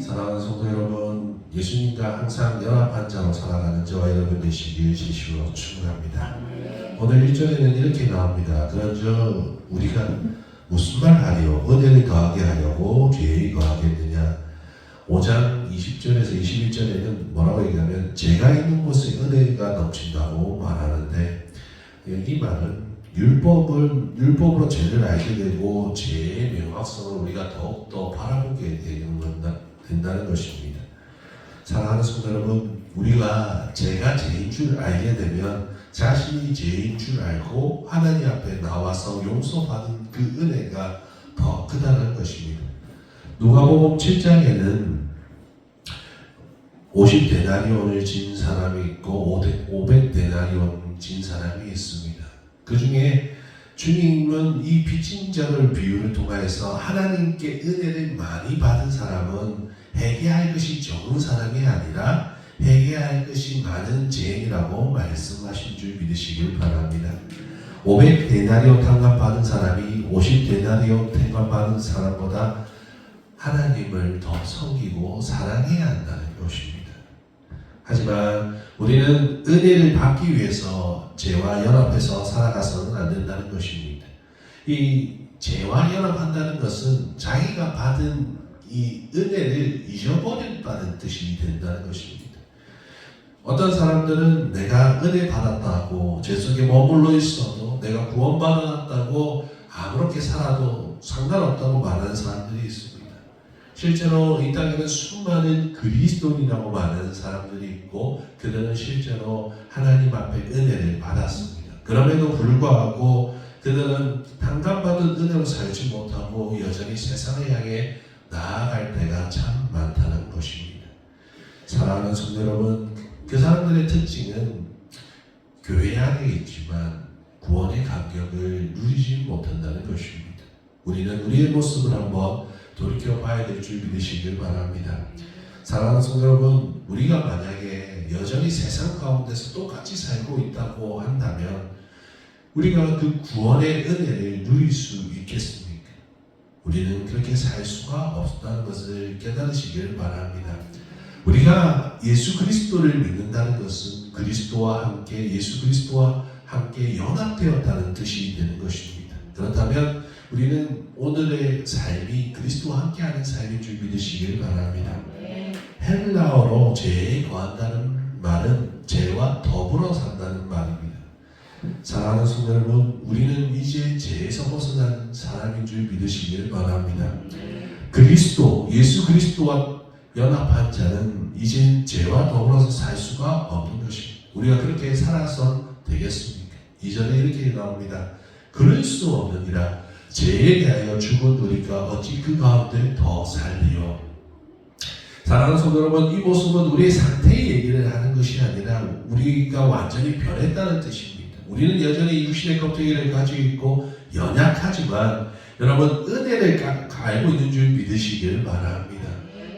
사랑하는 성도 여러분, 예수님과 항상 연합한 자로 살아가는 저와 여러분 되시길 진심으로 축원합니다. 오늘 1절에는 이렇게 나옵니다. 그런저 우리가 무슨 말 하리요? 은혜를 더하게 하려고 죄에 거하겠느냐? 5장 20절에서 21절에는 뭐라고 얘기하면 제가 있는 곳에 은혜가 넘친다고 말하는데, 이 말은 율법으로 죄를 알게 되고 죄의 명확성을 우리가 더욱더 바라보게 된다는 것입니다. 사랑하는 성도 여러분, 우리가 죄가 죄인 줄 알게 되면 자신이 죄인 줄 알고 하나님 앞에 나와서 용서받은 그 은혜가 더 크다는 것입니다. 누가복음 7장에는 50데나리온을 진 사람이 있고 500데나리온 진 사람이 있습니다. 그 중에 주님은 이 빚진 자를 비유를 통하여서 하나님께 은혜를 많이 받은 사람은 회개할 것이 적은 사람이 아니라 회개할 것이 많은 죄인이라고 말씀하신 줄 믿으시길 바랍니다. 500데나리온 탕감받은 사람이 50데나리온 탕감받은 사람보다 하나님을 더 섬기고 사랑해야 한다는 것입니다. 하지만 우리는 은혜를 받기 위해서 죄와 연합해서 살아가서는 안 된다는 것입니다. 이 죄와 연합한다는 것은 자기가 받은 이 은혜를 잊어버렸다는 뜻이 된다는 것입니다. 어떤 사람들은 내가 은혜 받았다고 죄 속에 머물러 있어도 내가 구원받았다고 아무렇게 살아도 상관없다고 말하는 사람들이 있습니다. 실제로 이 땅에는 수많은 그리스도인이라고 말하는 사람들이 있고 그들은 실제로 하나님 앞에 은혜를 받았습니다. 그럼에도 불구하고 그들은 탕감받은 은혜로 살지 못하고 여전히 세상을 향해 나아갈 때가 참 많다는 것입니다. 사랑하는 성도 여러분, 그 사람들의 특징은 교회 안에 있지만 구원의 감격을 누리지 못한다는 것입니다. 우리는 우리의 모습을 한번 돌이켜봐야 될 줄 믿으시길 바랍니다. 사랑하는 성도 여러분, 우리가 만약에 여전히 세상 가운데서 똑같이 살고 있다고 한다면 우리가 그 구원의 은혜를 누릴 수 있겠습니까? 우리는 그렇게 살 수가 없다는 것을 깨달으시길 바랍니다. 우리가 예수 그리스도를 믿는다는 것은 그리스도와 함께 예수 그리스도와 함께 연합되었다는 뜻이 되는 것입니다. 그렇다면 우리는 오늘의 삶이 그리스도와 함께하는 삶인 줄 믿으시길 바랍니다. 헬라어로 죄에 거한다는 말은 죄와 더불어 산다는 말입니다. 사랑하는 성도 여러분, 우리는 이제 죄에서 벗어난 사람인 줄 믿으시길 바랍니다. 그리스도, 예수 그리스도와 연합한 자는 이젠 죄와 더불어서 살 수가 없는 것입니다. 우리가 그렇게 살아서 되겠습니까? 이전에 이렇게 나옵니다. 그럴 수 없느니라. 죄에 대하여 죽은 우리가 어찌 그 가운데 더 살리요. 사랑하는 성도 여러분, 이 모습은 우리의 상태의 얘기를 하는 것이 아니라 우리가 완전히 변했다는 뜻입니다. 우리는 여전히 육신의 껍데기를 가지고 있고 연약하지만 여러분 은혜를 알고 있는 줄 믿으시길 바랍니다.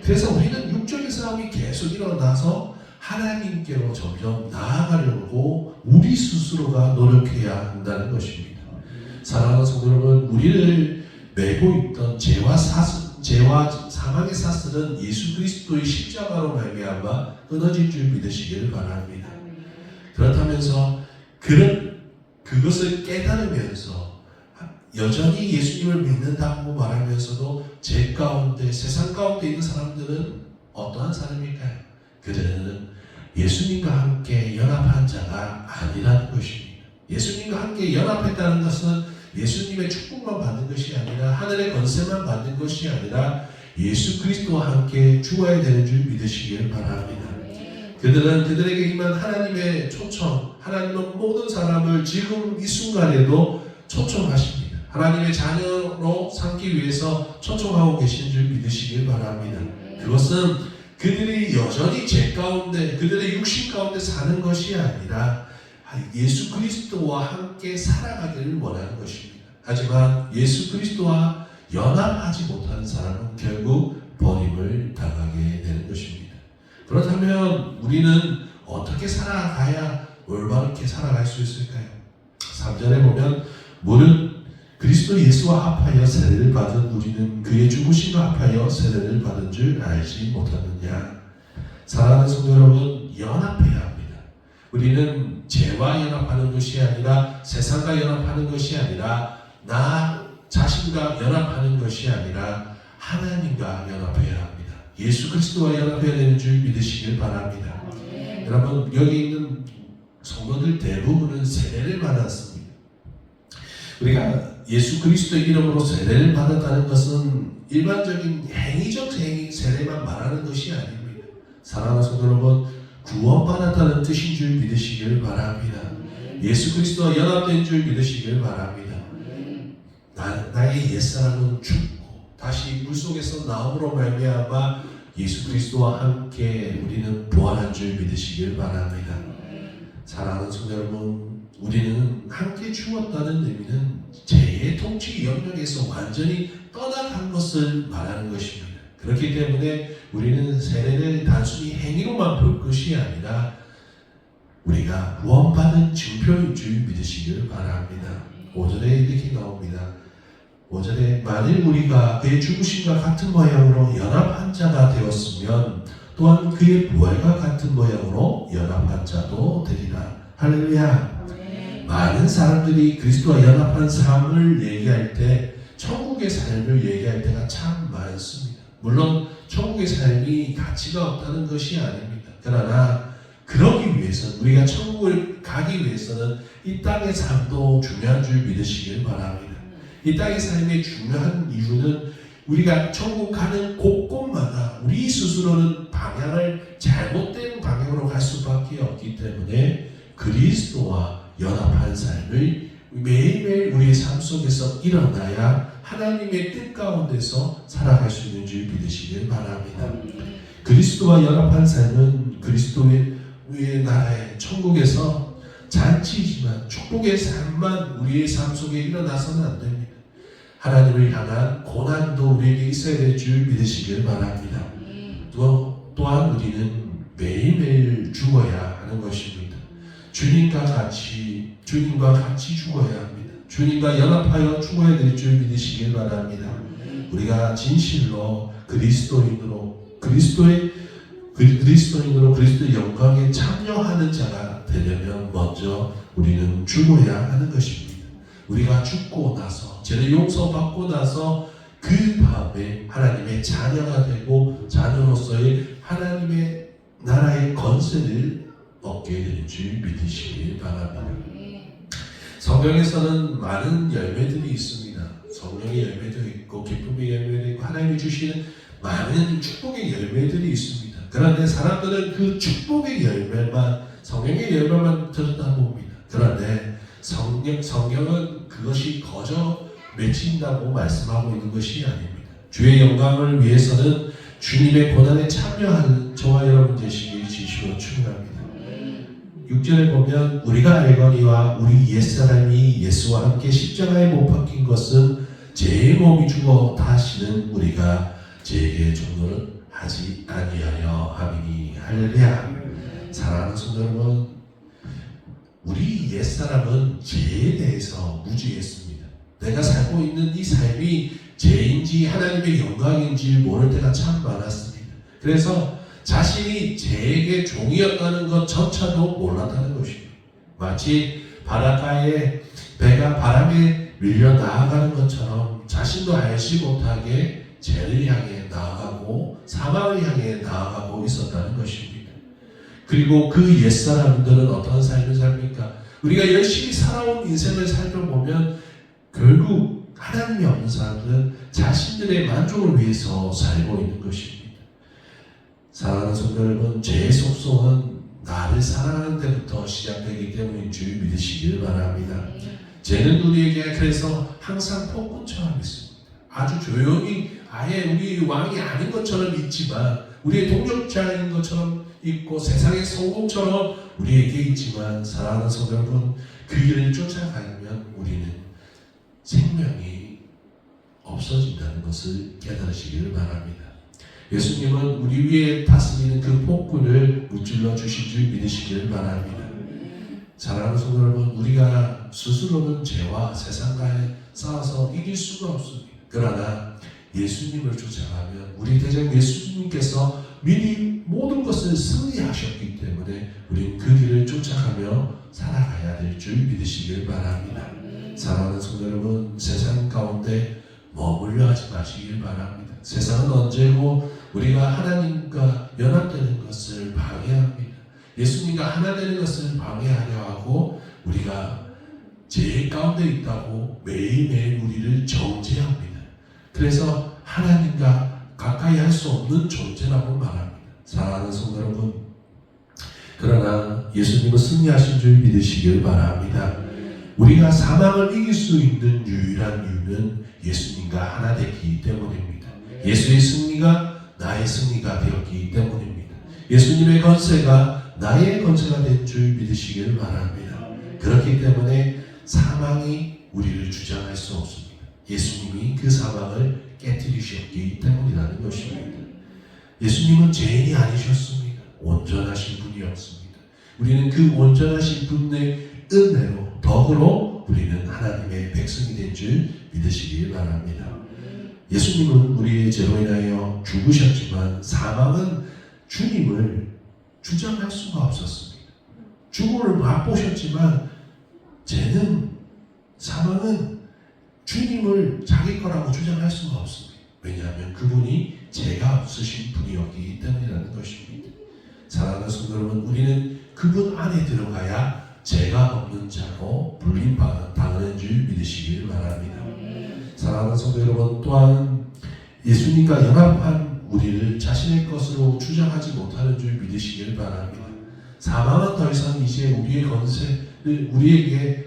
그래서 우리는 육적인 싸움이 계속 일어나서 하나님께로 점점 나아가려고 우리 스스로가 노력해야 한다는 것입니다. 사랑하는 성도 여러분, 우리를 메고 있던 죄와 사망의 사슬은 예수 그리스도의 십자가로 말미암아 끊어질 줄 믿으시기를 바랍니다. 그렇다면서 그것을 깨달으면서 여전히 예수님을 믿는다고 말하면서도 죄 가운데 세상 가운데 있는 사람들은 어떠한 사람일까요? 그들은 예수님과 함께 연합한 자가 아니라는 것입니다. 예수님과 함께 연합했다는 것은 예수님의 축복만 받는 것이 아니라 하늘의 권세만 받는 것이 아니라 예수 그리스도와 함께 죽어야 되는 줄 믿으시길 바랍니다. 그들은 그들에게 임한 하나님의 초청, 하나님은 모든 사람을 지금 이 순간에도 초청하십니다. 하나님의 자녀로 삼기 위해서 초청하고 계신 줄 믿으시길 바랍니다. 그것은 그들이 여전히 죄 가운데, 그들의 육신 가운데 사는 것이 아니라 예수 그리스도와 함께 살아가기를 원하는 것입니다. 하지만 예수 그리스도와 연합하지 못하는 사람은 결국 버림을 당하게 되는 것입니다. 그렇다면 우리는 어떻게 살아가야 올바르게 살아갈 수 있을까요? 3절에 보면 무릇 그리스도 예수와 합하여 세례를 받은 우리는 그의 죽으심과 합하여 세례를 받은 줄 알지 못하느냐. 사랑하는 성도 여러분, 연합해야 합니다. 우리는 죄와 연합하는 것이 아니라 세상과 연합하는 것이 아니라 나 자신과 연합하는 것이 아니라 하나님과 연합해야 합니다. 예수 그리스도와 연합해야 되는 줄 믿으시길 바랍니다. 여러분, 여기 있는 성도들 대부분은 세례를 받았습니다. 우리가 예수 그리스도의 이름으로 세례를 받았다는 것은 일반적인 행위적 세례만 말하는 것이 아닙니다. 사랑하는 성도 여러분, 구원받았다는 뜻인 줄 믿으시길 바랍니다. 예수 그리스도와 연합된 줄 믿으시길 바랍니다. 나의 옛사람은 죽고 다시 물속에서 나옴으로 말미암아 예수 그리스도와 함께 우리는 부활한 줄 믿으시길 바랍니다. 사랑하는 성도 여러분, 우리는 함께 죽었다는 의미는 죄의 통치 영역에서 완전히 떠나간 것을 말하는 것입니다. 그렇기 때문에 우리는 세례를 단순히 행위로만 볼 것이 아니라 우리가 구원받은 증표인 줄 믿으시길 바랍니다. 5절에 이렇게 나옵니다. 5절에 만일 우리가 그의 죽으심과 같은 모양으로 연합한 자가 되었으면 또한 그의 부활과 같은 모양으로 연합한 자도 되리라. 할렐루야. 많은 사람들이 그리스도와 연합한 삶을 얘기할 때 천국의 삶을 얘기할 때가 참 많습니다. 물론 천국의 삶이 가치가 없다는 것이 아닙니다. 그러나 그러기 위해서는, 우리가 천국을 가기 위해서는 이 땅의 삶도 중요한 줄 믿으시길 바랍니다. 이 땅의 삶의 중요한 이유는 우리가 천국 가는 곳곳마다 우리 스스로는 방향을 잘못된 방향으로 갈 수밖에 없기 때문에 그리스도와 연합한 삶을 매일매일 우리의 삶 속에서 일어나야 하나님의 뜻 가운데서 살아갈 수 있는 줄 믿으시길 바랍니다. 그리스도와 연합한 삶은 그리스도의 나라의 천국에서 잔치지만 축복의 삶만 우리의 삶 속에 일어나서는 안 됩니다. 하나님을 향한 고난도 우리에게 있어야 될 줄 믿으시길 바랍니다. 또한 우리는 매일매일 죽어야 하는 것입니다. 주님과 같이 죽어야 합니다. 주님과 연합하여 죽어야 될 줄 믿으시길 바랍니다. 우리가 진실로 그리스도의 영광에 참여하는 자가 되려면 먼저 우리는 죽어야 하는 것입니다. 우리가 죽고 나서, 죄를 용서받고 나서 그 다음에 하나님의 자녀가 되고 자녀로서의 하나님의 나라의 권세를 얻게 될 줄 믿으시길 바랍니다. 성경에서는 많은 열매들이 있습니다. 성령의 열매도 있고 기쁨의 열매도 있고 하나님이 주시는 많은 축복의 열매들이 있습니다. 그런데 사람들은 그 축복의 열매만, 성령의 열매만 들여다봅니다. 그런데 성경은 그것이 거저 맺힌다고 말씀하고 있는 것이 아닙니다. 주의 영광을 위해서는 주님의 고난에 참여하는 저와 여러분 되시기 진심으로 축원합니다. 6절에 보면 우리가 알거니와 우리 옛사람이 예수와 함께 십자가에 못 박힌 것은 제 몸이 죽어 다시는 우리가 죄에게 종노를 하지 아니하여 함이니. 할렐루야. 사랑하는 성도 여러분, 우리 옛사람은 죄에 대해서 무지했습니다. 내가 살고 있는 이 삶이 죄인지 하나님의 영광인지 모를 때가 참 많았습니다. 그래서 자신이 죄에게 종이었다는 것조차도 몰랐다는 것입니다. 마치 바닷가에 배가 바람에 밀려 나아가는 것처럼 자신도 알지 못하게 죄를 향해 나아가고 사망을 향해 나아가고 있었다는 것입니다. 그리고 그 옛사람들은 어떤 삶을 삽니까? 우리가 열심히 살아온 인생을 살펴보면 결국 하나님이 없는 사람들은 자신들의 만족을 위해서 살고 있는 것입니다. 사랑하는 성도 여러분, 죄의 속성은 나를 사랑하는 데부터 시작되기 때문인 줄 믿으시길 바랍니다. 죄는 우리에게 그래서 항상 폭군처럼 있습니다. 아주 조용히 아예 우리 왕이 아닌 것처럼 있지만, 우리의 동력자인 것처럼 있고 세상의 성공처럼 우리에게 있지만, 사랑하는 성도 여러분, 그 길을 쫓아가면 우리는 생명이 없어진다는 것을 깨달으시기를 바랍니다. 예수님은 우리 위에 다스리는 그 폭군을 무찔러 주신 줄 믿으시기를 바랍니다. 사랑하는 성도 여러분, 우리가 스스로는 죄와 세상과의 싸워서 이길 수가 없습니다. 그러나 예수님을 쫓아가면 우리 대장 예수님께서 미리 모든 것을 승리하셨기 때문에 우리는 그 길을 쫓아가며 살아가야 될 줄 믿으시길 바랍니다. 사랑하는 성도 여러분, 세상 가운데 머물러 하지 마시길 바랍니다. 세상은 언제고 우리가 하나님과 연합되는 것을 방해합니다. 예수님과 하나 되는 것을 방해하려 하고 우리가 죄 가운데 있다고 매일매일 우리를 정죄합니다. 그래서 하나님과 가까이 할 수 없는 존재라고 말합니다. 사랑하는 성도 여러분, 그러나 예수님은 승리하신 줄 믿으시길 바랍니다. 우리가 사망을 이길 수 있는 유일한 이유는 예수님과 하나 됐기 때문입니다. 예수의 승리가 나의 승리가 되었기 때문입니다. 예수님의 권세가 나의 권세가 된 줄 믿으시길 바랍니다. 그렇기 때문에 사망이 우리를 주장할 수 없습니다. 예수님이 그 사망을 깨뜨리셨기 때문이라는 것입니다. 예수님은 죄인이 아니셨습니다. 온전하신 분이었습니다. 우리는 그 온전하신 분의 은혜로 덕으로 우리는 하나님의 백성이 된 줄 믿으시길 바랍니다. 예수님은 우리의 죄로 인하여 죽으셨지만 사망은 주님을 주장할 수가 없었습니다. 죽음을 맛보셨지만 사망은 주님을 자기 거라고 주장할 수가 없습니다. 왜냐하면 그분이 죄가 없으신 분이었기 때문이라는 것입니다. 사랑하는 성도 여러분, 우리는 그분 안에 들어가야 죄가 없는 자로 불림당하는 줄 믿으시길 바랍니다. 사랑하는 성도 여러분, 또한 예수님과 연합한 우리를 자신의 것으로 주장하지 못하는 줄 믿으시길 바랍니다. 사망은 더 이상 이제 우리에게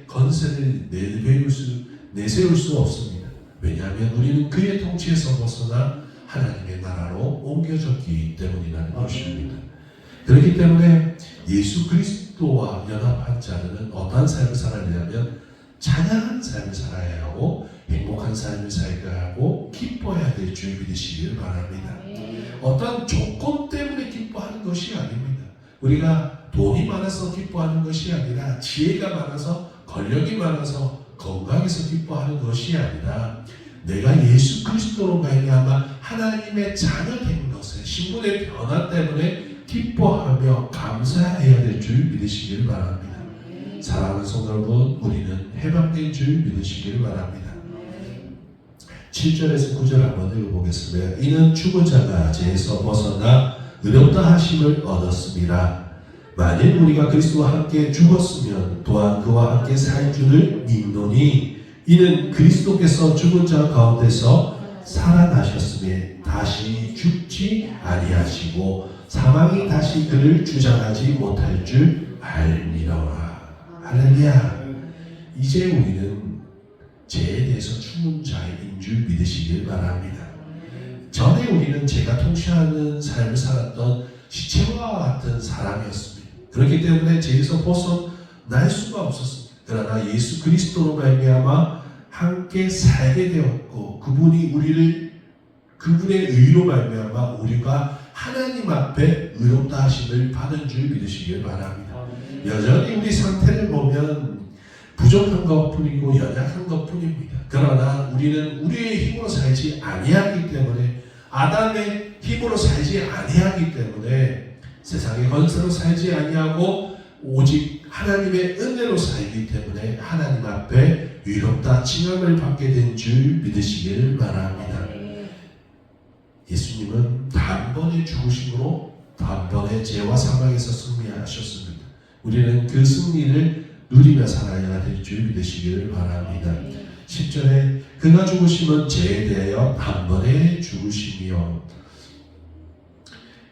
건세를 내세울 수 없습니다. 왜냐하면 우리는 그의 통치에서 벗어나 하나님의 나라로 옮겨졌기 때문이라는 것입니다. 그렇기 때문에 예수 그리스도와 연합한 자들은 어떠한 삶을 살아야 하냐면 찬양한 삶을 살아야 하고 행복한 삶을 살아야 하고 기뻐해야 될 줄 믿으시길 바랍니다. 어떤 조건 때문에 기뻐하는 것이 아닙니다. 우리가 돈이 많아서 기뻐하는 것이 아니라 지혜가 많아서 권력이 많아서 건강해서 기뻐하는 것이 아니라 내가 예수 그리스도로 말미암아 하나님의 자녀 된 것에 신분의 변화 때문에 기뻐하며 감사해야 될 줄 믿으시길 바랍니다. 사랑하는 성도 여러분, 우리는 해방된 줄 믿으시길 바랍니다. 7절에서 9절 한번 읽어보겠습니다. 이는 죽은 자가 죄에서 벗어나 의롭다 하심을 얻었습니다. 만일 우리가 그리스도와 함께 죽었으면 또한 그와 함께 살 줄을 믿노니 이는 그리스도께서 죽은 자 가운데서 살아나셨으며 다시 죽지 아니하시고 사망이 다시 그를 주장하지 못할 줄 알미러라. 할렐루야. 이제 우리는 죄에 대해서 죽은 자인 줄 믿으시길 바랍니다. 전에 우리는 죄가 통치하는 삶을 살았던 시체와 같은 사람이었습니다. 그렇기 때문에 죄에서 벗어날 수가 없었습니다. 그러나 예수 그리스도로 말미암아 함께 살게 되었고 그분의 의로 말미암아 우리가 하나님 앞에 의롭다 하심을 받은 줄 믿으시길 바랍니다. 여전히 우리 상태를 보면 부족한 것뿐이고 연약한 것뿐입니다. 그러나 우리는 우리의 힘으로 살지 아니하기 때문에 아담의 힘으로 살지 아니하기 때문에 세상의 건설로 살지 아니하고 오직 하나님의 은혜로 살기 때문에 하나님 앞에 의롭다 칭함을 받게 된 줄 믿으시길 바랍니다. 예수님은 단번에 죽으심으로 단번에 죄와 사망에서 승리하셨습니다. 우리는 그 승리를 누리며 살아야 될 줄 믿으시기를 바랍니다. 10절에 그가 죽으심은 죄에 대하여 단번에 죽으심이요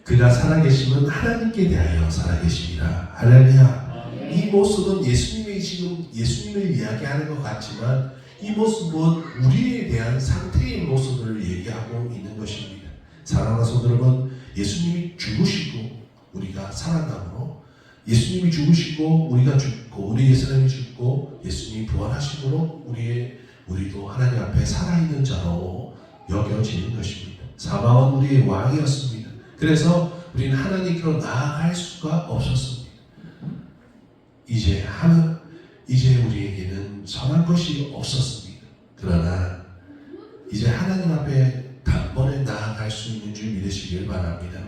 그가 살아계심은 하나님께 대하여 살아계심이라. 할렐루야. 이 모습은 예수님이 지금 예수님을 이야기하는 것 같지만 이 모습은 우리에 대한 상태의 모습을 얘기하고 있는 것입니다. 사랑하는 성도 여러분, 예수님이 죽으시고 우리가 살아남으로 예수님이 죽으시고 우리가 죽고 우리 예수님이 죽고 예수님이 부활하심으로 우리도 하나님 앞에 살아있는 자로 여겨지는 것입니다. 사망은 우리의 왕이었습니다. 그래서 우리는 하나님께로 나아갈 수가 없었습니다. 이제 우리에게는 선한 것이 없었습니다. 그러나 이제 하나님 앞에 단번에 나아갈 수 있는 줄 믿으시길 바랍니다.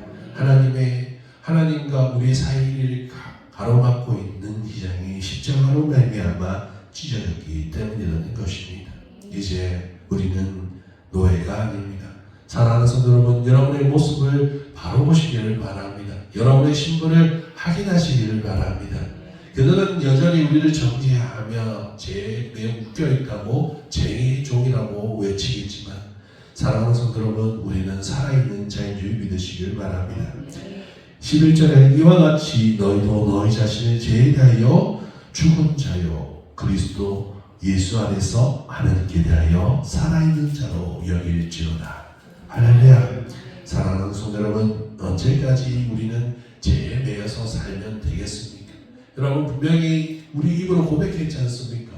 하나님과 우리 사이를 가로막고 있는 이 십자가로 말미암아 찢어졌기 때문이라는 것입니다. 이제 우리는 노예가 아닙니다. 사랑하는 성도 여러분, 여러분의 모습을 바로 보시기를 바랍니다. 여러분의 신분을 확인하시기를 바랍니다. 그들은 여전히 우리를 정죄하며 죄에 묶여있다고 죄의 종이라고 외치겠지만, 사랑하는 성도 여러분, 우리는 살아있는 자인 줄 믿으시길 바랍니다. 11절에 이와 같이 너희도 너희 자신을 죄에 대하여 죽은 자요 그리스도 예수 안에서 하나님께 대하여 살아있는 자로 여길지어다. 할렐루야. 사랑하는 성도 여러분, 언제까지 우리는 죄에 매여서 살면 되겠습니까? 여러분, 분명히 우리 입으로 고백했지 않습니까?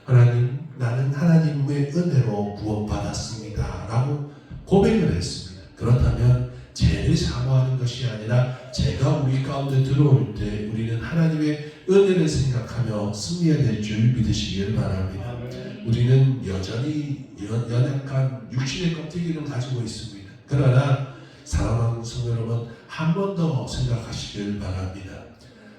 하나님, 나는 하나님의 은혜로 구원받았습니다 라고 고백을 했습니다. 그렇다면 죄를 사모하는 것이 아니라 죄가 우리 가운데 들어올 때 우리는 하나님의 은혜를 생각하며 승리해야 될 줄 믿으시길 바랍니다. 우리는 여전히 연약한 육신의 껍데기를 가지고 있습니다. 그러나 사랑하는 성도 여러분, 한 번 더 생각하시길 바랍니다.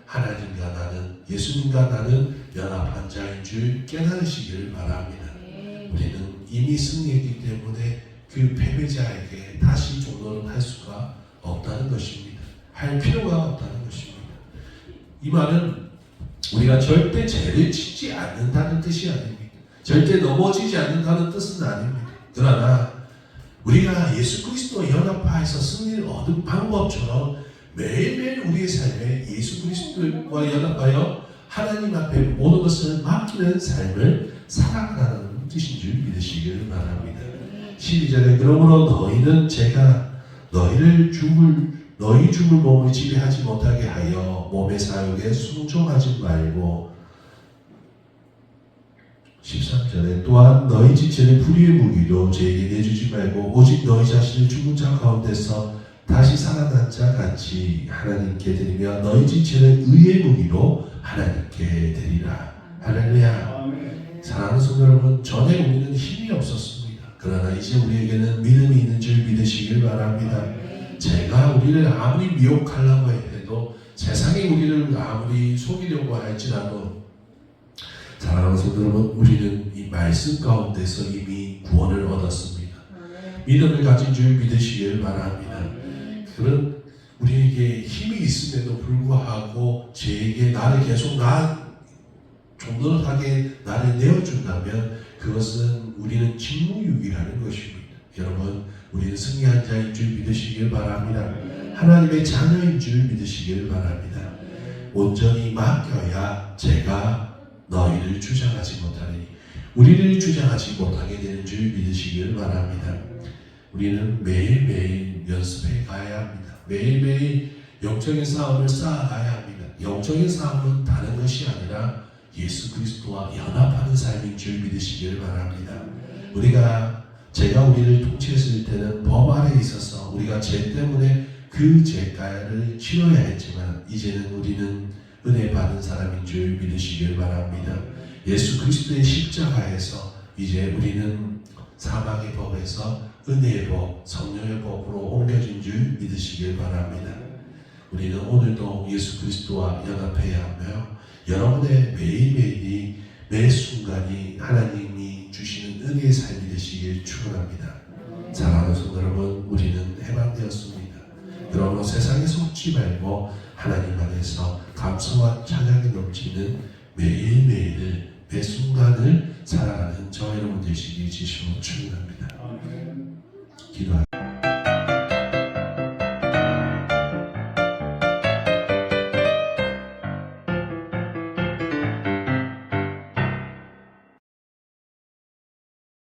하나님과 나는, 예수님과 나는 연합한 자인 줄 깨달으시길 바랍니다. 우리는 이미 승리했기 때문에 그 패배자에게 다시 종노릇할 수가 없다는 것입니다. 할 필요가 없다는 것입니다. 이 말은 우리가 절대 죄를 짓지 않는다는 뜻이 아닙니다. 절대 넘어지지 않는다는 뜻은 아닙니다. 그러나 우리가 예수 그리스도와 연합하여서 승리를 얻은 방법처럼 매일매일 우리의 삶에 예수 그리스도와 연합하여 하나님 앞에 모든 것을 맡기는 삶을 살아가는 뜻인 줄 믿으시길 바랍니다. 12절에 그러므로 너희는 제가 너희 죽을 몸을 지배하지 못하게 하여 몸의 사욕에 순종하지 말고, 13절에 또한 너희 지체를 불의의 무기로 죄에게 내주지 말고 오직 너희 자신을 죽은 자 가운데서 다시 살아난 자 같이 하나님께 드리며 너희 지체를 의의 무기로 하나님께 드리라. 할렐루야. 사랑하는 성도 여러분, 전에 우리는 힘이 없었습니다. 그러나 이제 우리에게는 믿음이 있는 줄 믿으시길 바랍니다. 제가 우리를 아무리 미혹하려고 해도, 세상이 우리를 아무리 속이려고 할지라도, 사랑하는 성도 여러분, 우리는 이 말씀 가운데서 이미 구원을 얻었습니다. 믿음을 가진 줄 믿으시길 바랍니다. 그런 우리에게 힘이 있음에도 불구하고 죄에게 나를 계속 종노릇하게 나를 내어준다면 그것은 우리는 직무유기라는 것입니다. 여러분, 우리는 승리한 자인 줄 믿으시길 바랍니다. 하나님의 자녀인 줄 믿으시길 바랍니다. 온전히 맡겨야 제가 너희를 주장하지 못하니, 우리를 주장하지 못하게 되는 줄 믿으시길 바랍니다. 우리는 매일매일 연습해 가야 합니다. 매일매일 영적인 싸움을 쌓아가야 합니다. 영적인 싸움은 다른 것이 아니라 예수 그리스도와 연합하는 삶인 줄 믿으시길 바랍니다. 제가 우리를 통치했을 때는 법 아래에 있어서 우리가 죄 때문에 그 죄가를 치러야 했지만, 이제는 우리는 은혜 받은 사람인 줄 믿으시길 바랍니다. 예수 그리스도의 십자가에서 이제 우리는 사망의 법에서 은혜의 법, 성령의 법으로 옮겨진 줄 믿으시길 바랍니다. 우리는 오늘도 예수 그리스도와 연합해야 하며, 여러분의 매일매일이 매 순간이 하나님이 주시는 은혜의 삶이 되시길 축원합니다. 사랑하는 성도 여러분, 우리는 해방되었습니다. 그러므로 세상에 속지 말고 하나님 안에서 감사와 찬양이 넘치는 매일매일을, 매 순간을 살아가는 저 여러분 되시기 지시로 축원합니다. 기도합니다.